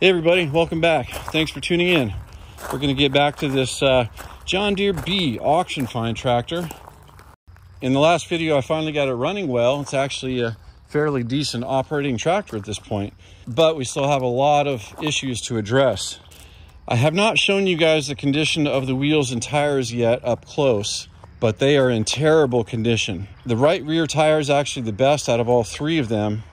Hey everybody, welcome back. Thanks for tuning in. We're going to get back to this John Deere B auction find tractor. In the last video, I finally got it running well. It's actually a fairly decent operating tractor at this point, but we still have a lot of issues to address. I have not shown you guys the condition of the wheels and tires yet up close, but they are in terrible condition. The right rear tire is actually the best out of all three of them,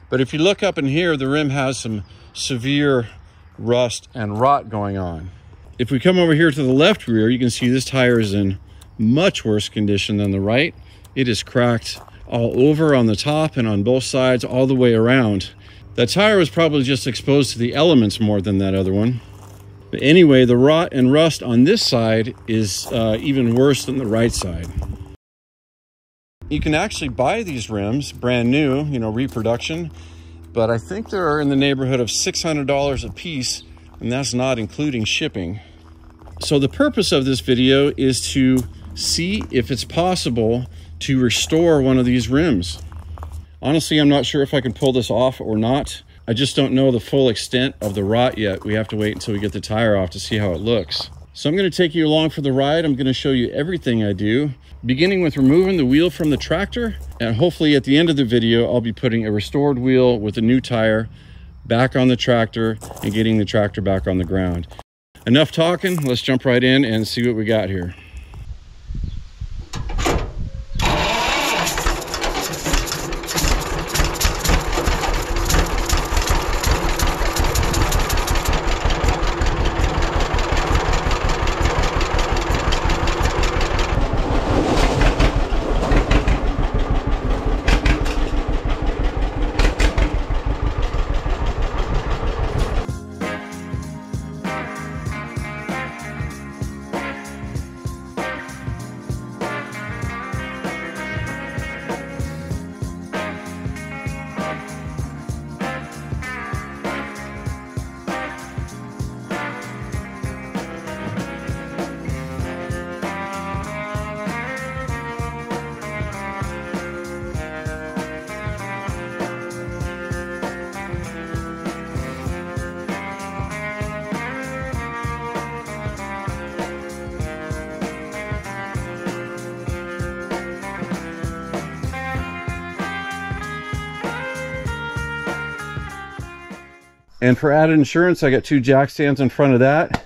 but if you look up in here, the rim has some severe rust and rot going on. If we come over here to the left rear, you can see this tire is in much worse condition than the right. It is cracked all over on the top and on both sides, all the way around. That tire was probably just exposed to the elements more than that other one. But anyway, the rot and rust on this side is even worse than the right side. You can actually buy these rims brand new, reproduction, but I think they're in the neighborhood of $600 a piece, and that's not including shipping. So the purpose of this video is to see if it's possible to restore one of these rims. Honestly, I'm not sure if I can pull this off or not. I just don't know the full extent of the rot yet. We have to wait until we get the tire off to see how it looks. So I'm going to take you along for the ride. I'm going to show you everything I do, beginning with removing the wheel from the tractor, and hopefully at the end of the video I'll be putting a restored wheel with a new tire back on the tractor and getting the tractor back on the ground. Enough talking, let's jump right in and see what we got here. And for added insurance, I got 2 jack stands in front of that.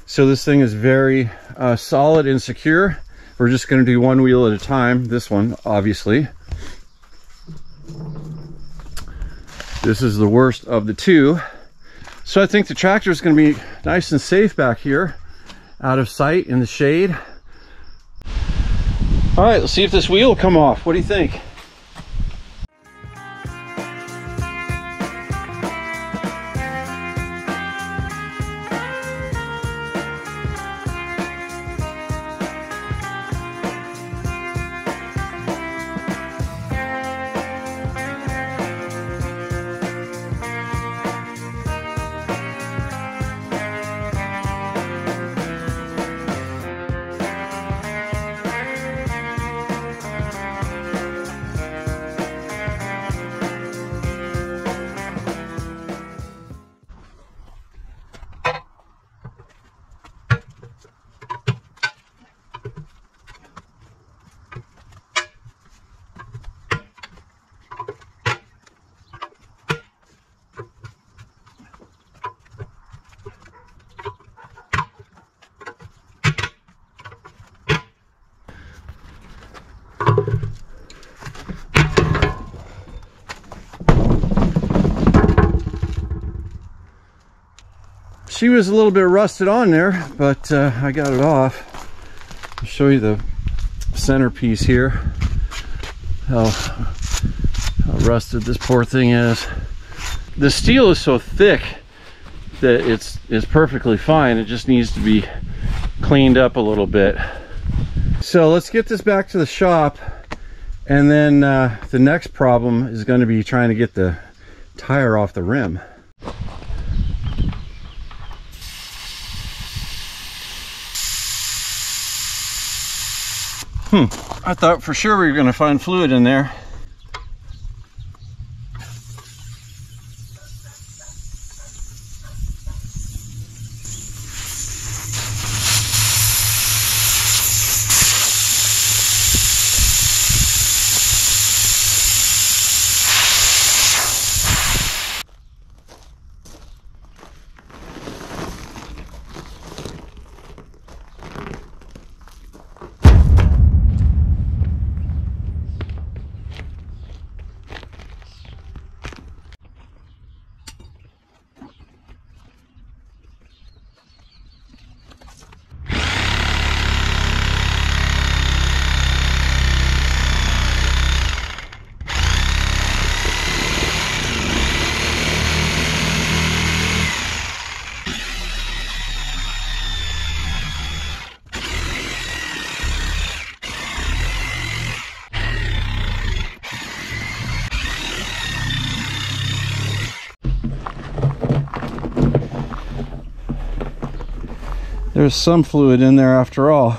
So this thing is very solid and secure. We're just going to do one wheel at a time. This one, obviously. This is the worst of the 2. So I think the tractor is going to be nice and safe back here, out of sight in the shade. All right, let's see if this wheel will come off. What do you think? She was a little bit rusted on there, but I got it off. I'll show you the centerpiece here, how rusted this poor thing is. The steel is so thick that it's perfectly fine. It just needs to be cleaned up a little bit. So let's get this back to the shop, and then the next problem is going to be trying to get the tire off the rim. I thought for sure we were going to find fluid in there. there's some fluid in there after all.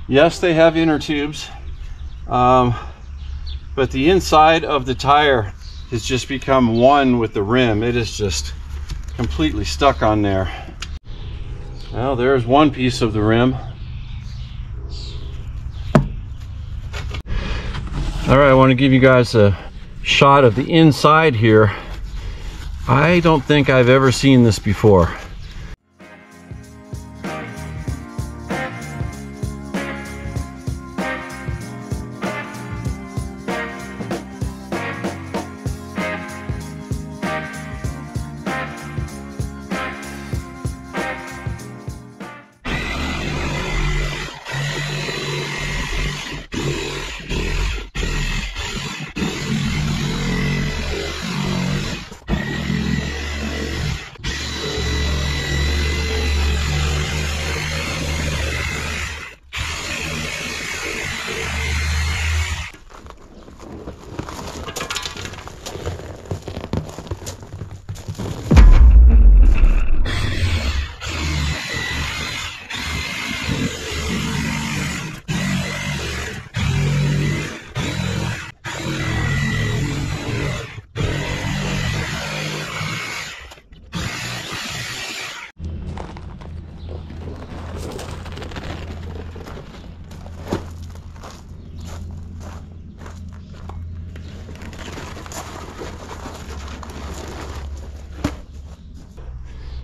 Yes, they have inner tubes, but the inside of the tire has just become one with the rim. It is just completely stuck on there. Well, there's one piece of the rim. All right, I want to give you guys a shot of the inside here. I don't think I've ever seen this before.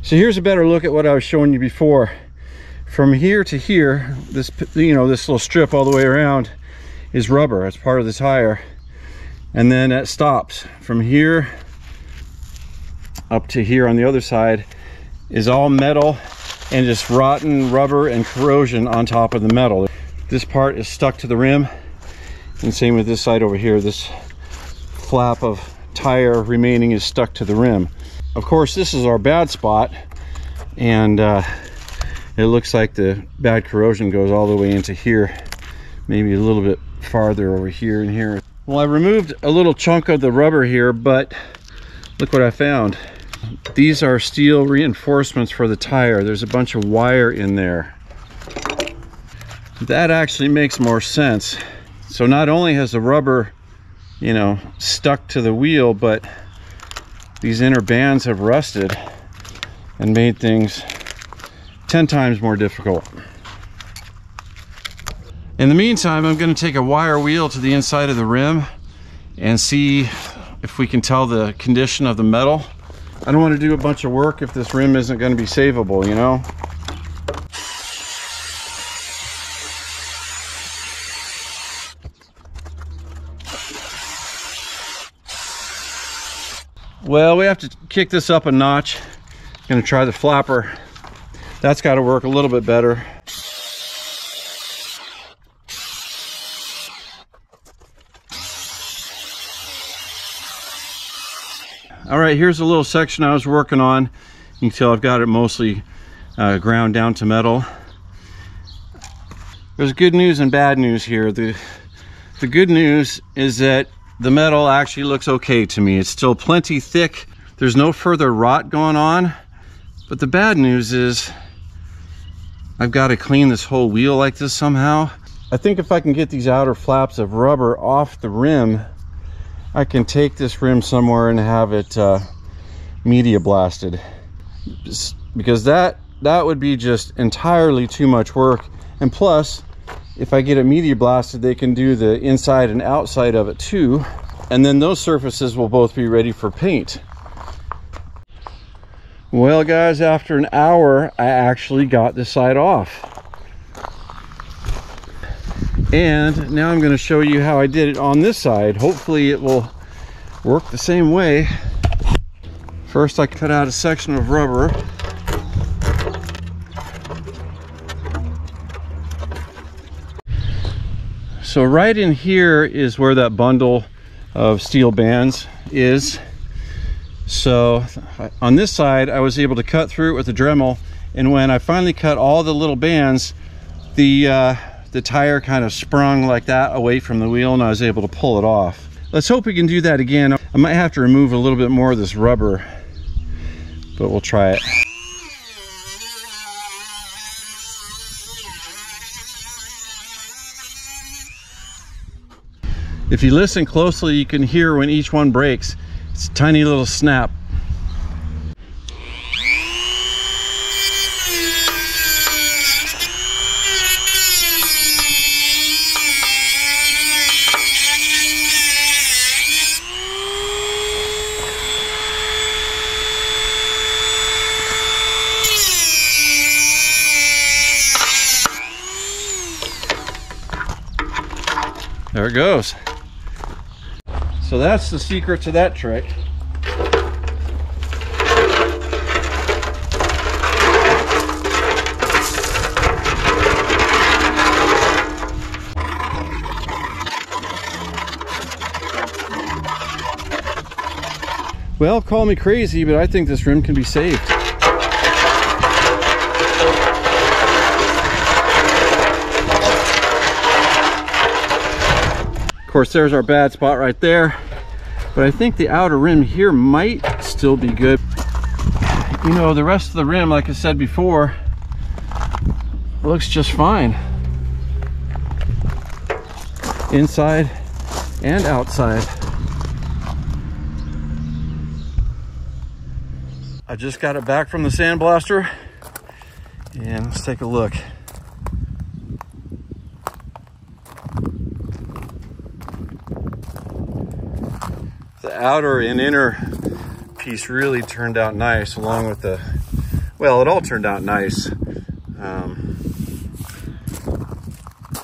So here's a better look at what I was showing you before. From here to here, this, you know, this little strip all the way around is rubber. It's part of the tire. And then it stops. From here up to here on the other side is all metal and just rotten rubber and corrosion on top of the metal. This part is stuck to the rim, and same with this side over here. This flap of tire remaining is stuck to the rim. Of course, this is our bad spot, and it looks like the bad corrosion goes all the way into here, maybe a little bit farther over here and here. Well, I removed a little chunk of the rubber here, but look what I found. These are steel reinforcements for the tire. There's a bunch of wire in there. That actually makes more sense. So not only has the rubber, you know, stuck to the wheel, but these inner bands have rusted and made things 10 times more difficult. In the meantime, I'm going to take a wire wheel to the inside of the rim and see if we can tell the condition of the metal. I don't want to do a bunch of work if this rim isn't going to be savable, you know? Well, we have to kick this up a notch. Gonna try the flapper. That's got to work a little bit better. All right, here's a little section I was working on. You can tell I've got it mostly ground down to metal. There's good news and bad news here. The good news is that the metal actually looks okay to me. It's still plenty thick. There's no further rot going on. But the bad news is I've got to clean this whole wheel like this somehow. I think if I can get these outer flaps of rubber off the rim, I can take this rim somewhere and have it media blasted. Because that would be just entirely too much work. And plus, if I get it media blasted, they can do the inside and outside of it too. And then those surfaces will both be ready for paint. Well guys, after an hour, I actually got this side off. And now I'm going to show you how I did it on this side. Hopefully it will work the same way. First, I cut out a section of rubber. So right in here is where that bundle of steel bands is. So on this side, I was able to cut through it with the Dremel, and when I finally cut all the little bands, the tire kind of sprung like that away from the wheel, and I was able to pull it off. Let's hope we can do that again. I might have to remove a little bit more of this rubber, but we'll try it. If you listen closely, you can hear when each one breaks. It's a tiny little snap. There it goes. So that's the secret to that trick. Well, call me crazy, but I think this rim can be saved. Of course, there's our bad spot right there, but I think the outer rim here might still be good. You know, the rest of the rim, like I said before, looks just fine. Inside and outside. I just got it back from the sandblaster, and let's take a look. The outer and inner piece really turned out nice, along with the, well, it all turned out nice.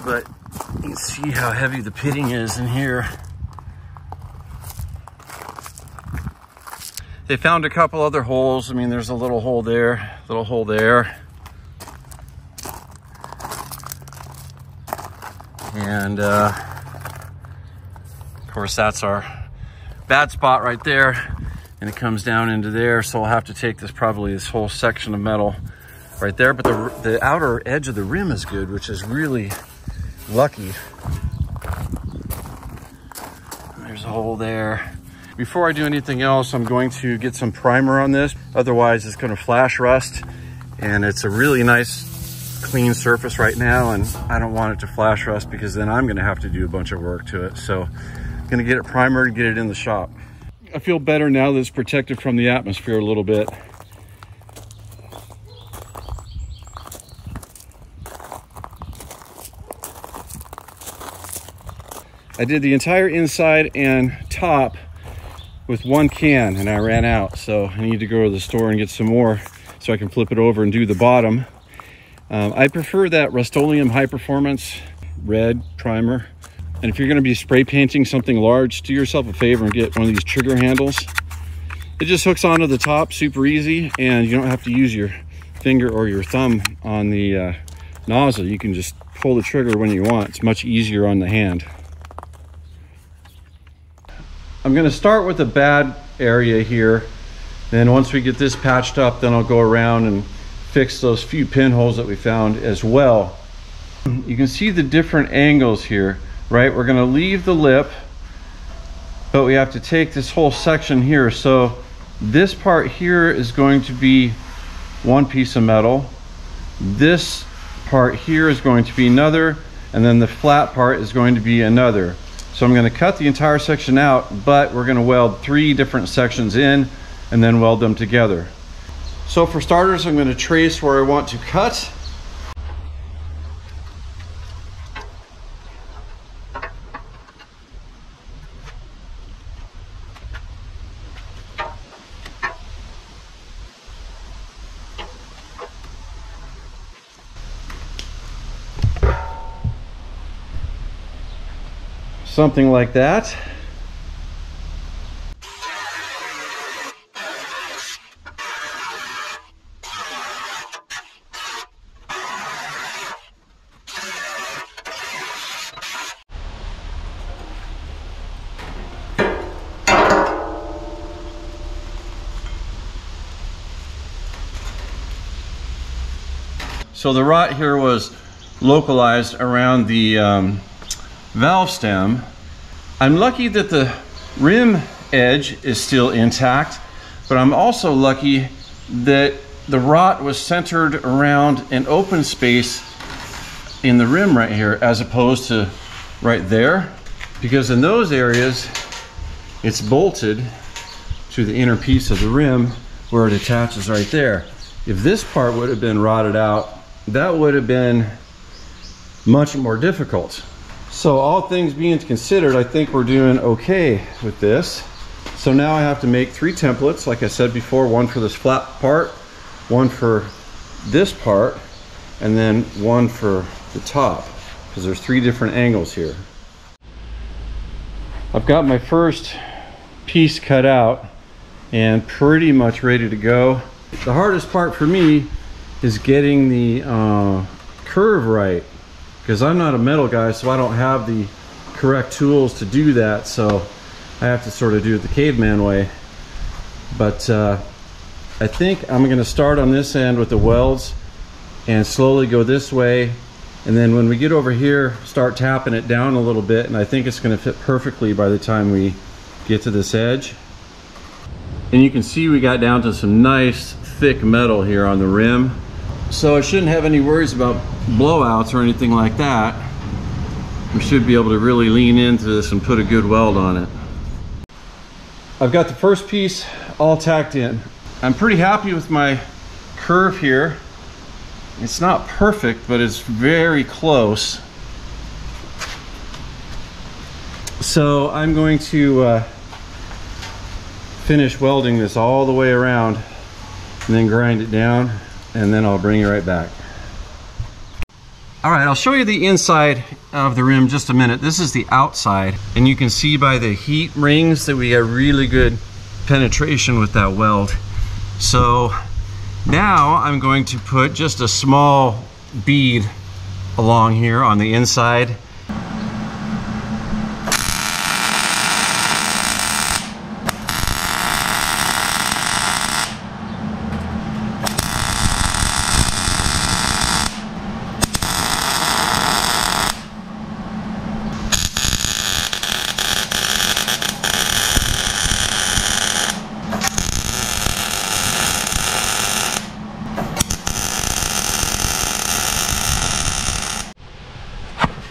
But you can see how heavy the pitting is in here. They found a couple other holes. I mean, there's a little hole there, little hole there. And of course, that's our bad spot right there, and it comes down into there, so I'll have to take this, probably this whole section of metal right there. But the outer edge of the rim is good, which is really lucky. There's a hole there. Before I do anything else, I'm going to get some primer on this, otherwise it's going to flash rust, and it's a really nice clean surface right now, and I don't want it to flash rust because then I'm going to have to do a bunch of work to it. So gonna get it primered and get it in the shop. I feel better now that it's protected from the atmosphere a little bit. I did the entire inside and top with one can, and I ran out, so I need to go to the store and get some more so I can flip it over and do the bottom. I prefer that Rust-Oleum High Performance red primer. And if you're going to be spray painting something large, do yourself a favor and get one of these trigger handles. It just hooks onto the top super easy, and you don't have to use your finger or your thumb on the nozzle. You can just pull the trigger when you want. It's much easier on the hand. I'm going to start with the bad area here. Then once we get this patched up, then I'll go around and fix those few pinholes that we found as well. You can see the different angles here. Right, we're going to leave the lip, but we have to take this whole section here. So this part here is going to be one piece of metal. This part here is going to be another, and then the flat part is going to be another. So I'm going to cut the entire section out, but we're going to weld 3 different sections in and then weld them together. So for starters, I'm going to trace where I want to cut. Something like that. So the rot here was localized around the valve stem. I'm lucky that the rim edge is still intact, but I'm also lucky that the rot was centered around an open space in the rim right here as opposed to right there, because in those areas it's bolted to the inner piece of the rim where it attaches right there. If this part would have been rotted out, that would have been much more difficult. So all things being considered, I think we're doing okay with this. So now I have to make 3 templates, like I said before, one for this flat part, one for this part, and then one for the top, because there's 3 different angles here. I've got my first piece cut out and pretty much ready to go. The hardest part for me is getting the curve right, because I'm not a metal guy, so I don't have the correct tools to do that, so I have to sort of do it the caveman way. But I think I'm going to start on this end with the welds and slowly go this way, and then when we get over here start tapping it down a little bit, and I think it's going to fit perfectly by the time we get to this edge. And you can see we got down to some nice thick metal here on the rim, so I shouldn't have any worries about blowouts or anything like that. We should be able to really lean into this and put a good weld on it. I've got the first piece all tacked in. I'm pretty happy with my curve here. It's not perfect, but it's very close. So I'm going to finish welding this all the way around and then grind it down, and then I'll bring you right back. All right, I'll show you the inside of the rim just a minute. This is the outside, and you can see by the heat rings that we got really good penetration with that weld. So now I'm going to put just a small bead along here on the inside.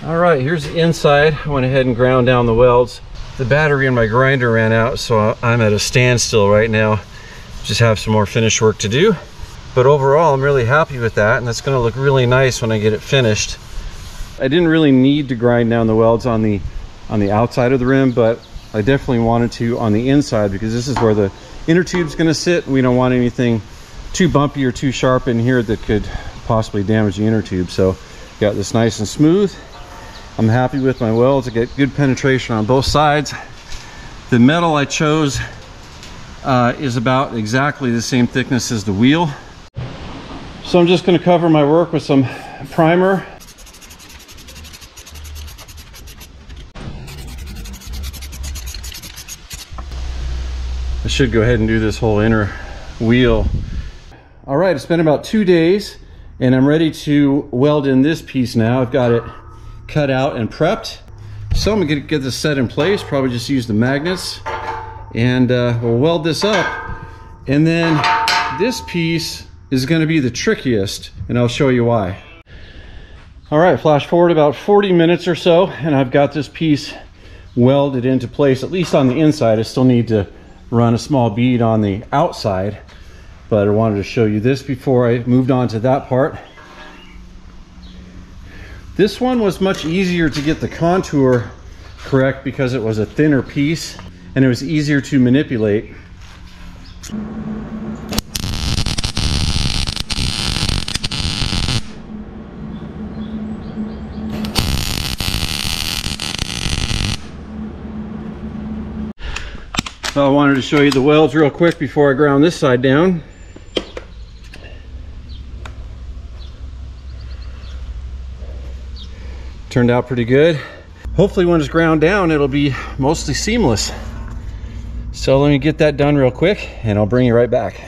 All right, here's the inside. I went ahead and ground down the welds. The battery in my grinder ran out, so I'm at a standstill right now. Just have some more finish work to do. But overall, I'm really happy with that, and it's gonna look really nice when I get it finished. I didn't really need to grind down the welds on the outside of the rim, but I definitely wanted to on the inside, because this is where the inner tube's gonna sit. We don't want anything too bumpy or too sharp in here that could possibly damage the inner tube. So got this nice and smooth. I'm happy with my welds. I get good penetration on both sides. The metal I chose is about exactly the same thickness as the wheel. So I'm just going to cover my work with some primer. I should go ahead and do this whole inner wheel. All right, it's been about 2 days and I'm ready to weld in this piece now. I've got it cut out and prepped. So I'm gonna get this set in place, probably just use the magnets, and we'll weld this up. And then this piece is gonna be the trickiest, and I'll show you why. All right, flash forward about 40 minutes or so, and I've got this piece welded into place, at least on the inside. I still need to run a small bead on the outside, but I wanted to show you this before I moved on to that part. This one was much easier to get the contour correct because it was a thinner piece and it was easier to manipulate. So I wanted to show you the welds real quick before I ground this side down. Turned out pretty good. Hopefully when it's ground down, it'll be mostly seamless. So let me get that done real quick and I'll bring you right back.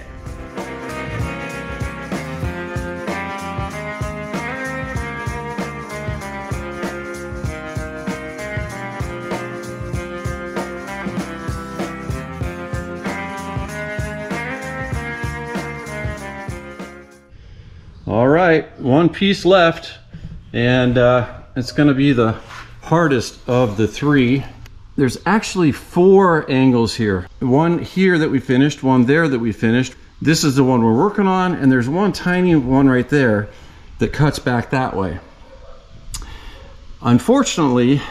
All right, one piece left, and it's gonna be the hardest of the three. There's actually 4 angles here. One here that we finished, one there that we finished. This is the one we're working on, and there's one tiny one right there that cuts back that way. Unfortunately,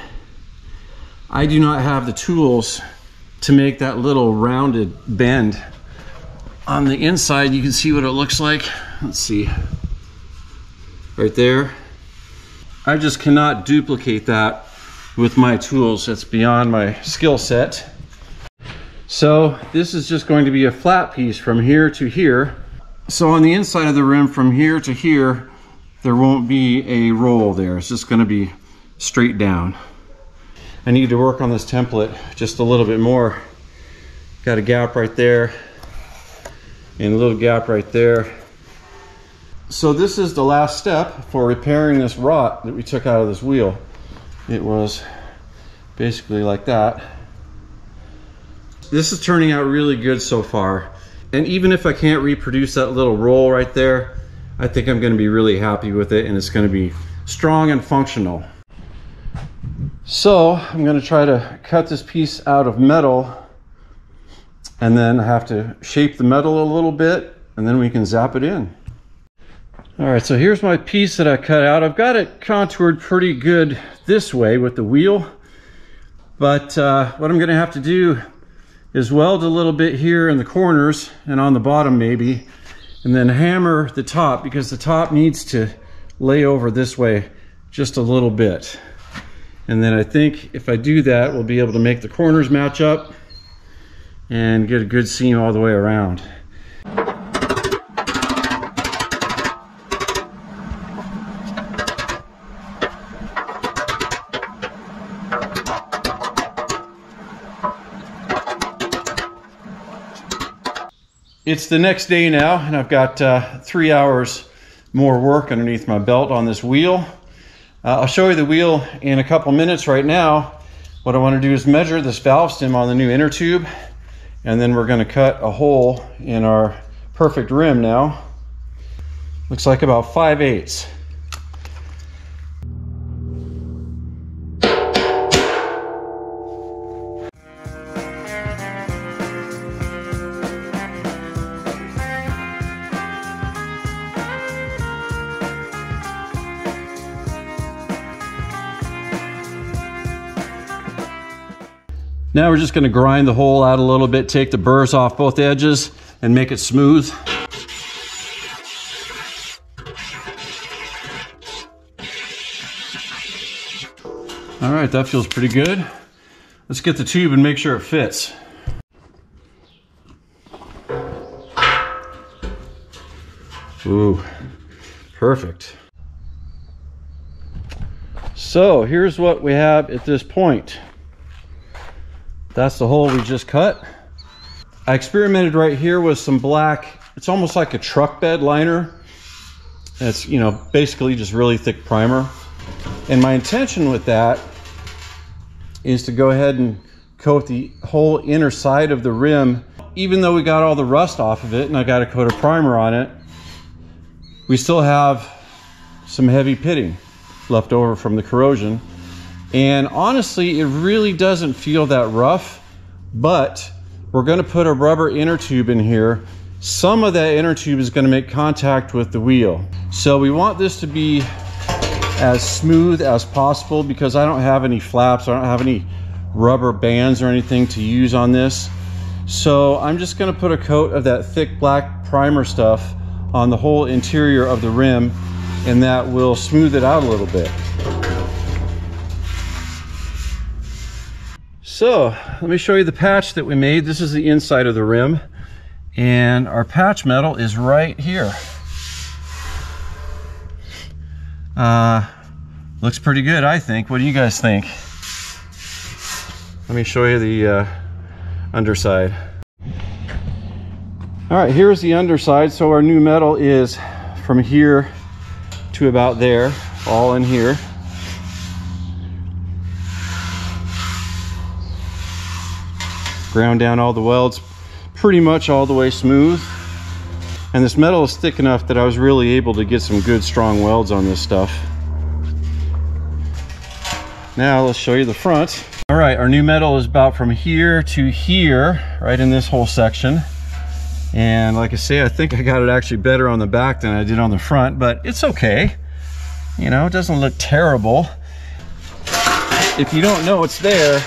I do not have the tools to make that little rounded bend. On the inside, you can see what it looks like. Let's see. Right there. I just cannot duplicate that with my tools. It's beyond my skill set. So this is just going to be a flat piece from here to here. So on the inside of the rim from here to here, there won't be a roll there. It's just going to be straight down. I need to work on this template just a little bit more. Got a gap right there and a little gap right there. So this is the last step for repairing this rot that we took out of this wheel. It was basically like that. This is turning out really good so far. And even if I can't reproduce that little roll right there, I think I'm going to be really happy with it, and it's going to be strong and functional. So I'm going to try to cut this piece out of metal, and then I have to shape the metal a little bit, and then we can zap it in. All right, so here's my piece that I cut out. I've got it contoured pretty good this way with the wheel, but what I'm going to have to do is weld a little bit here in the corners and on the bottom maybe, and then hammer the top, because the top needs to lay over this way just a little bit. And then I think if I do that, we'll be able to make the corners match up and get a good seam all the way around. It's the next day now, and I've got 3 hours more work underneath my belt on this wheel. I'll show you the wheel in a couple minutes. Right now, what I want to do is measure this valve stem on the new inner tube, and then we're going to cut a hole in our perfect rim now. Looks like about 5/8. Now we're just going to grind the hole out a little bit, take the burrs off both edges, and make it smooth. All right, that feels pretty good. Let's get the tube and make sure it fits. Ooh, perfect. So here's what we have at this point. That's the hole we just cut. I experimented right here with some black, it's almost like a truck bed liner. It's, you know, basically just really thick primer. And my intention with that is to go ahead and coat the whole inner side of the rim. Even though we got all the rust off of it and I got a coat of primer on it, we still have some heavy pitting left over from the corrosion. And honestly, it really doesn't feel that rough, but we're going to put a rubber inner tube in here. Some of that inner tube is going to make contact with the wheel. So we want this to be as smooth as possible, because I don't have any flaps, I don't have any rubber bands or anything to use on this. So I'm just going to put a coat of that thick black primer stuff on the whole interior of the rim, and that will smooth it out a little bit. So let me show you the patch that we made. This is the inside of the rim, and our patch metal is right here. Looks pretty good, I think. What do you guys think? Let me show you the underside. All right, here's the underside. So our new metal is from here to about there, all in here. Ground down all the welds, pretty much all the way smooth. And this metal is thick enough that I was really able to get some good strong welds on this stuff. Now let's show you the front. All right, our new metal is about from here to here, right in this whole section. And like I say, I think I got it actually better on the back than I did on the front, but it's okay. You know, it doesn't look terrible. If you don't know it's there,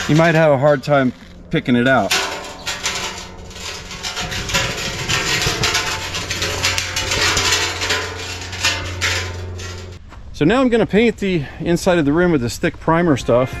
you might have a hard time picking it out. So now I'm going to paint the inside of the rim with this thick primer stuff.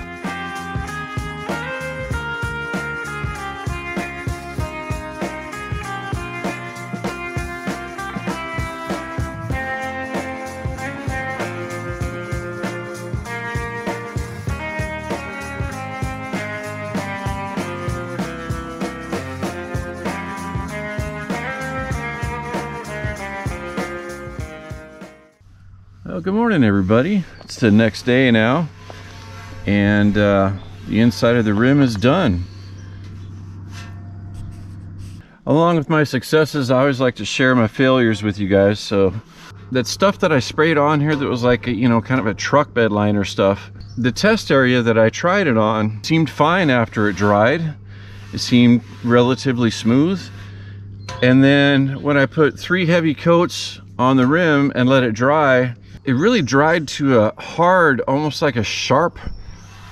Well, good morning everybody. It's the next day now, and the inside of the rim is done. Along with my successes, I always like to share my failures with you guys. So that stuff that I sprayed on here that was like a, you know, kind of a truck bed liner stuff, the test area that I tried it on seemed fine after it dried. It seemed relatively smooth. And then when I put 3 heavy coats on the rim and let it dry, it really dried to a hard, almost like a sharp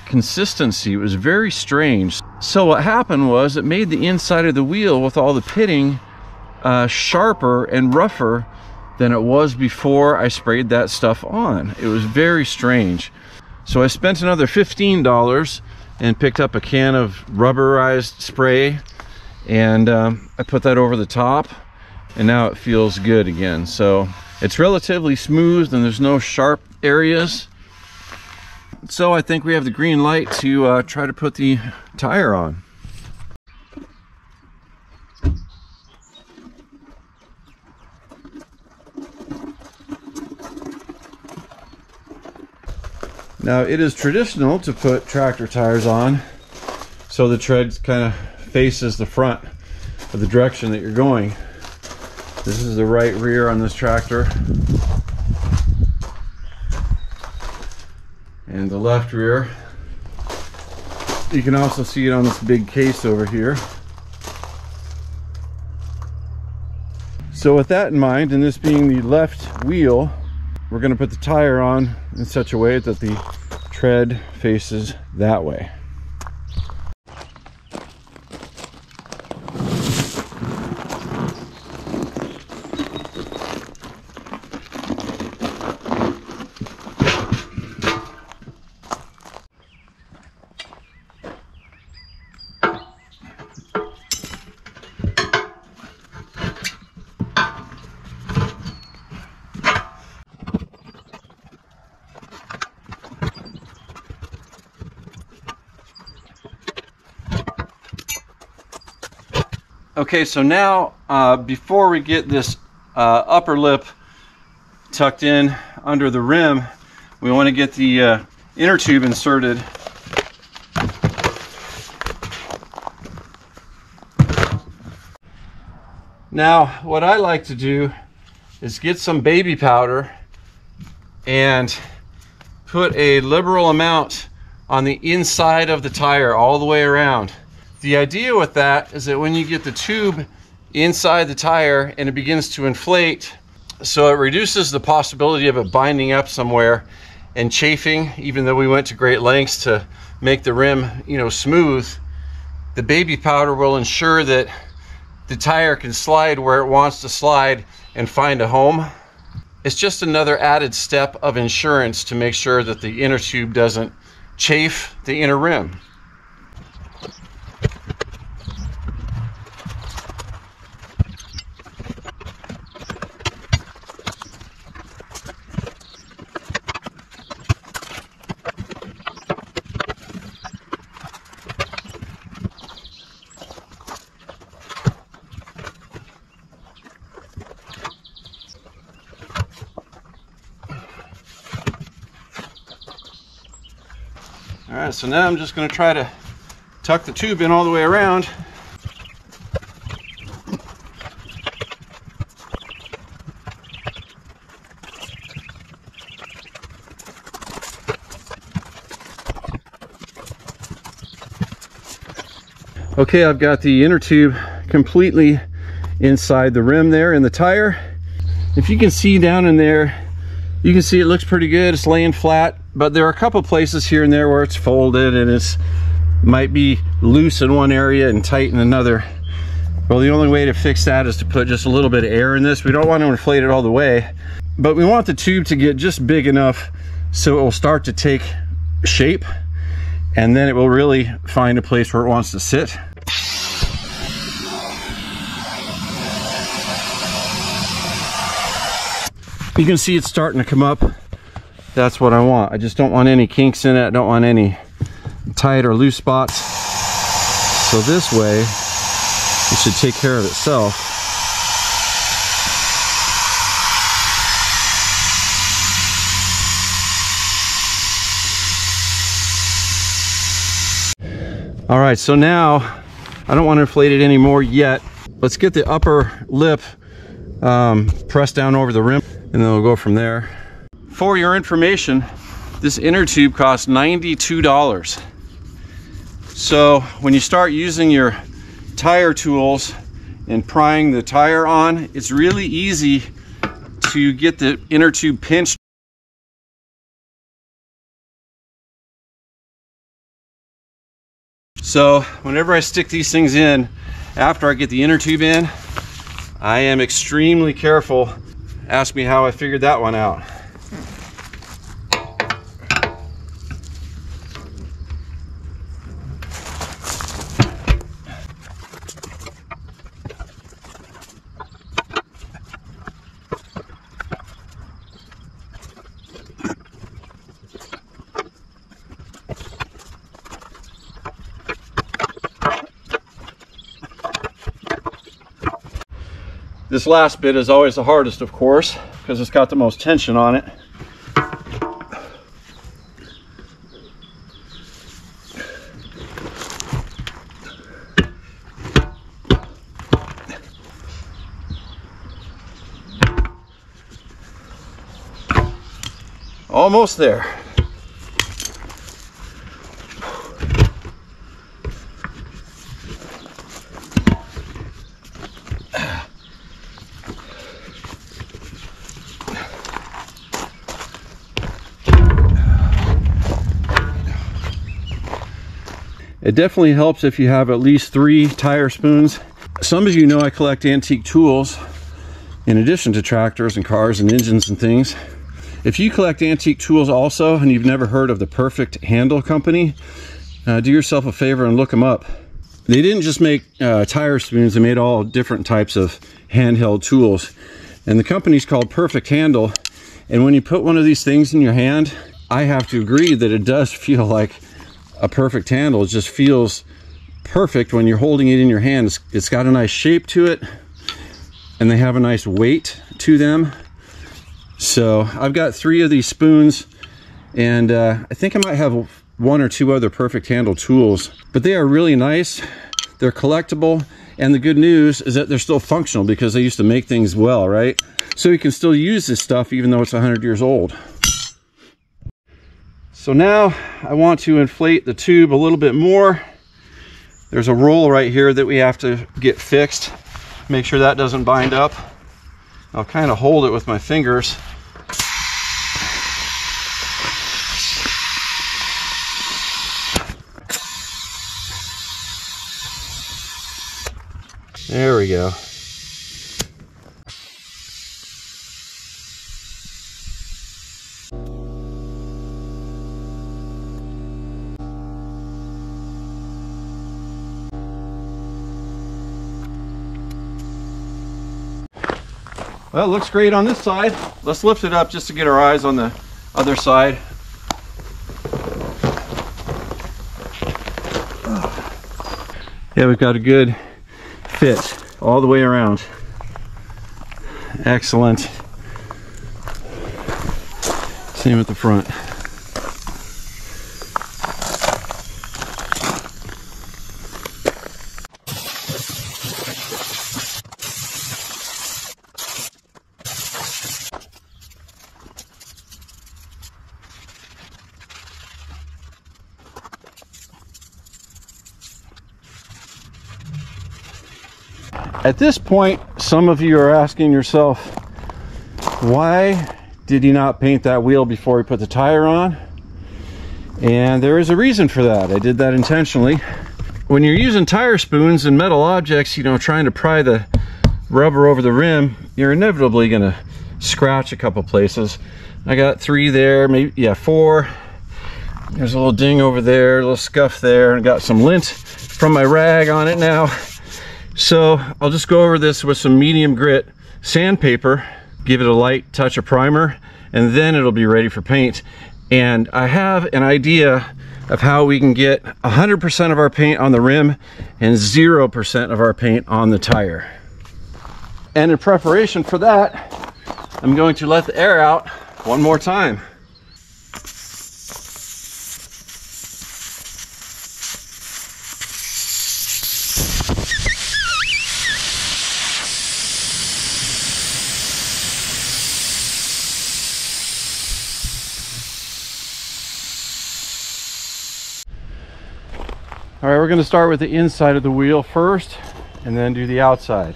consistency. It was very strange. So what happened was it made the inside of the wheel with all the pitting sharper and rougher than it was before I sprayed that stuff on. It was very strange. So I spent another $15 and picked up a can of rubberized spray, and I put that over the top, and now it feels good again. So it's relatively smooth and there's no sharp areas. So I think we have the green light to try to put the tire on. Now it is traditional to put tractor tires on so the tread kind of faces the front of the direction that you're going. This is the right rear on this tractor, and the left rear. You can also see it on this big case over here. So with that in mind, and this being the left wheel, we're going to put the tire on in such a way that the tread faces that way. Okay, so now before we get this upper lip tucked in under the rim, we want to get the inner tube inserted. Now, what I like to do is get some baby powder and put a liberal amount on the inside of the tire all the way around. The idea with that is that when you get the tube inside the tire and it begins to inflate, so it reduces the possibility of it binding up somewhere and chafing, even though we went to great lengths to make the rim, you know, smooth. The baby powder will ensure that the tire can slide where it wants to slide and find a home. It's just another added step of insurance to make sure that the inner tube doesn't chafe the inner rim. Alright, so now I'm just going to try to tuck the tube in all the way around. Okay, I've got the inner tube completely inside the rim there in the tire. If you can see down in there, you can see it looks pretty good. It's laying flat, but there are a couple places here and there where it's folded and it's might be loose in one area and tight in another. Well, the only way to fix that is to put just a little bit of air in this. We don't want to inflate it all the way, but we want the tube to get just big enough so it will start to take shape, and then it will really find a place where it wants to sit. You can see it's starting to come up. That's what I want. I just don't want any kinks in it. I don't want any tight or loose spots. So this way, it should take care of itself. All right, so now I don't want to inflate it anymore yet. Let's get the upper lip pressed down over the rim, and then we'll go from there. For your information, this inner tube costs $92. So when you start using your tire tools and prying the tire on, it's really easy to get the inner tube pinched. So whenever I stick these things in, after I get the inner tube in, I am extremely careful. Ask me how I figured that one out. This last bit is always the hardest, of course, because it's got the most tension on it. Almost there. It definitely helps if you have at least 3 tire spoons. Some of you know I collect antique tools in addition to tractors and cars and engines and things. If you collect antique tools also and you've never heard of the Perfect Handle company, do yourself a favor and look them up. They didn't just make tire spoons, they made all different types of handheld tools. And the company's called Perfect Handle. And when you put one of these things in your hand, I have to agree that it does feel like a perfect handle. It just feels perfect when you're holding it in your hand. It's got a nice shape to it, and they have a nice weight to them. So I've got 3 of these spoons, and I think I might have 1 or 2 other perfect handle tools, but they are really nice. They're collectible, and the good news is that they're still functional because they used to make things well, right? So you can still use this stuff even though it's 100 years old. So now I want to inflate the tube a little bit more. There's a roll right here that we have to get fixed. Make sure that doesn't bind up. I'll kind of hold it with my fingers. There we go. Well, it looks great on this side. Let's lift it up just to get our eyes on the other side. Yeah, we've got a good fit all the way around. Excellent. Same at the front. at this point, some of you are asking yourself, why did he not paint that wheel before he put the tire on? And there is a reason for that. I did that intentionally. When you're using tire spoons and metal objects, you know, trying to pry the rubber over the rim, you're inevitably gonna scratch a couple places. I got 3 there, maybe, yeah, 4. There's a little ding over there, a little scuff there, and got some lint from my rag on it now. So I'll just go over this with some medium grit sandpaper, give it a light touch of primer, and then it'll be ready for paint. And I have an idea of how we can get 100% of our paint on the rim and 0% of our paint on the tire. And in preparation for that, I'm going to let the air out one more time. All right, we're going to start with the inside of the wheel first and then do the outside.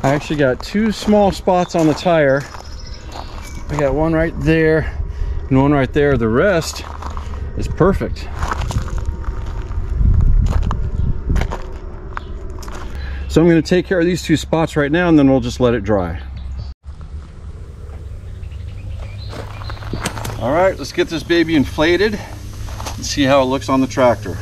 I actually got 2 small spots on the tire. I got one right there and one right there. The rest is perfect. So I'm going to take care of these 2 spots right now, and then we'll just let it dry. All right, let's get this baby inflated and see how it looks on the tractor.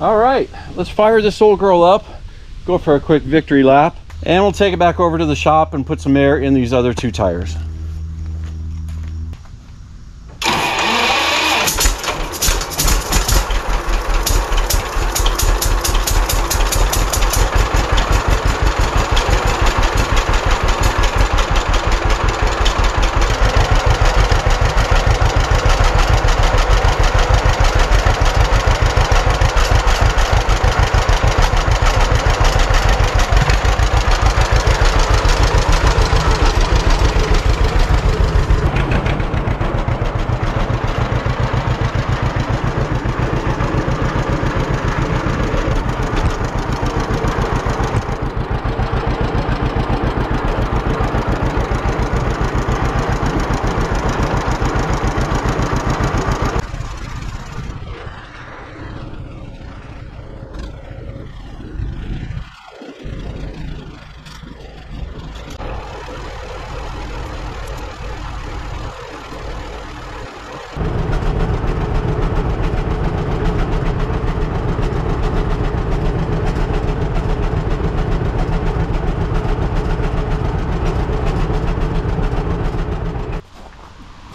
All right, let's fire this old girl up, go for a quick victory lap, and we'll take it back over to the shop and put some air in these other 2 tires.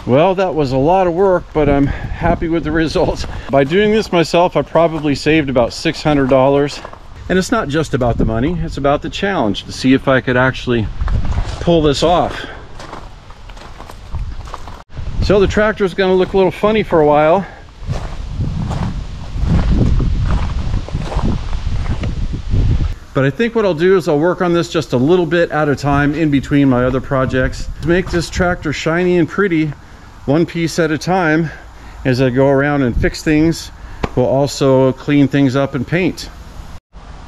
Well, that was a lot of work, but I'm happy with the results. By doing this myself, I probably saved about $600. And it's not just about the money, it's about the challenge to see if I could actually pull this off. So the tractor is going to look a little funny for a while. But I think what I'll do is I'll work on this just a little bit at a time in between my other projects to make this tractor shiny and pretty, one piece at a time. As I go around and fix things, we'll also clean things up and paint.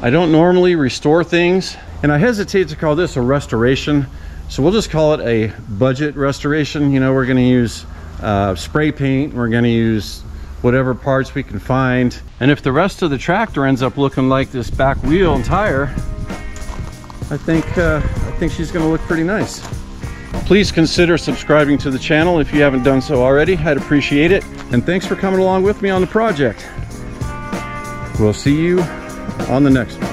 I don't normally restore things, and I hesitate to call this a restoration, so we'll just call it a budget restoration. You know, we're going to use spray paint, we're going to use whatever parts we can find, and if the rest of the tractor ends up looking like this back wheel and tire, I think she's going to look pretty nice. Please consider subscribing to the channel if you haven't done so already. I'd appreciate it, and thanks for coming along with me on the project. We'll see you on the next one.